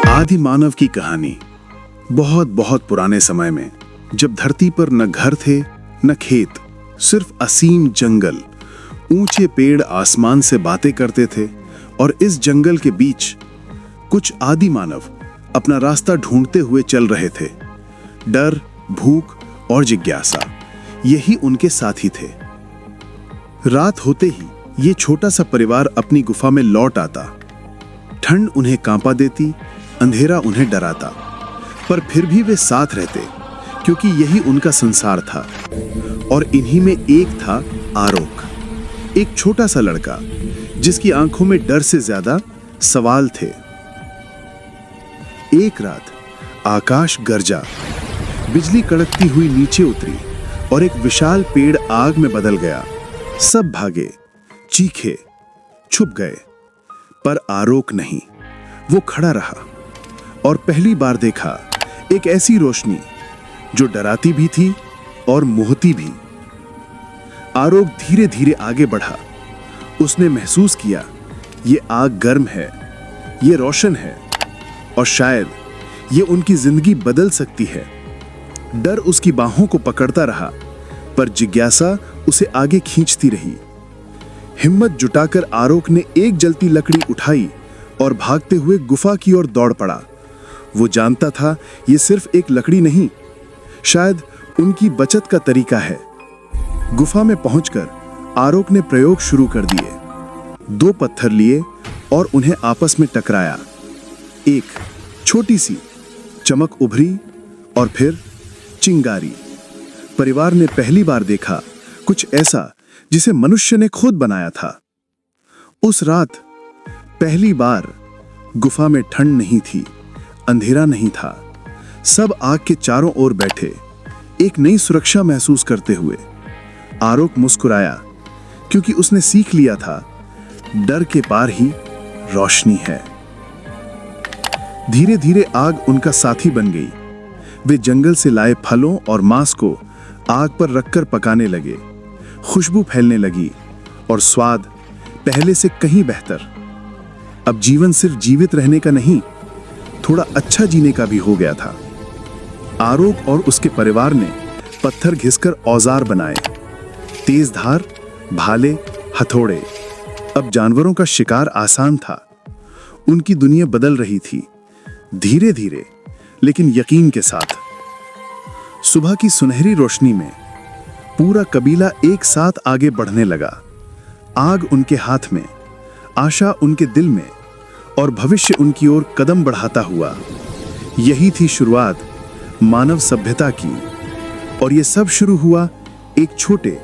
आदि मानव की कहानी। बहुत बहुत पुराने समय में, जब धरती पर न घर थे न खेत, सिर्फ असीम जंगल, ऊंचे पेड़ आसमान से बातें करते थे, और इस जंगल के बीच कुछ आदि मानव अपना रास्ता ढूंढते हुए चल रहे थे। डर, भूख और जिज्ञासा, यही उनके साथी थे। रात होते ही ये छोटा सा परिवार अपनी गुफा में लौट आता। ठंड उन्हें कांपा देती, अंधेरा उन्हें डराता, पर फिर भी वे साथ रहते, क्योंकि यही उनका संसार था। और इन्हीं में एक था आरोक, एक छोटा सा लड़का जिसकी आंखों में डर से ज्यादा सवाल थे। एक रात आकाश गरजा, बिजली कड़कती हुई नीचे उतरी और एक विशाल पेड़ आग में बदल गया। सब भागे, चीखे, छुप गए, पर आरोक नहीं। वो खड़ा रहा और पहली बार देखा एक ऐसी रोशनी जो डराती भी थी और मोहती भी। आरोक धीरे धीरे आगे बढ़ा। उसने महसूस किया, ये आग गर्म है, ये रोशन है, और शायद ये उनकी जिंदगी बदल सकती है। डर उसकी बाहों को पकड़ता रहा, पर जिज्ञासा उसे आगे खींचती रही। हिम्मत जुटाकर आरोक ने एक जलती लकड़ी उठाई और भागते हुए गुफा की ओर दौड़ पड़ा। वो जानता था ये सिर्फ एक लकड़ी नहीं, शायद उनकी बचत का तरीका है। गुफा में पहुंचकर आरोक ने प्रयोग शुरू कर दिए। 2 पत्थर लिए और उन्हें आपस में टकराया। एक छोटी सी चमक उभरी और फिर चिंगारी। परिवार ने पहली बार देखा कुछ ऐसा जिसे मनुष्य ने खुद बनाया था। उस रात पहली बार गुफा में ठंड नहीं थी, अंधेरा नहीं था। सब आग के चारों ओर बैठे, एक नई सुरक्षा महसूस करते हुए। आरोक मुस्कुराया, क्योंकि उसने सीख लिया था, डर के पार ही रोशनी है। धीरे धीरे आग उनका साथी बन गई। वे जंगल से लाए फलों और मांस को आग पर रखकर पकाने लगे। खुशबू फैलने लगी और स्वाद पहले से कहीं बेहतर। अब जीवन सिर्फ जीवित रहने का नहीं, थोड़ा अच्छा जीने का भी हो गया था। आरोक और उसके परिवार ने पत्थर घिसकर औजार बनाए, तेज धार, भाले, हथौड़े। अब जानवरों का शिकार आसान था। उनकी दुनिया बदल रही थी, धीरे धीरे लेकिन यकीन के साथ। सुबह की सुनहरी रोशनी में पूरा कबीला एक साथ आगे बढ़ने लगा। आग उनके हाथ में, आशा उनके दिल में, और भविष्य उनकी ओर कदम बढ़ाता हुआ। यही थी शुरुआत मानव सभ्यता की। और यह सब शुरू हुआ एक छोटे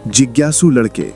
जिज्ञासु लड़के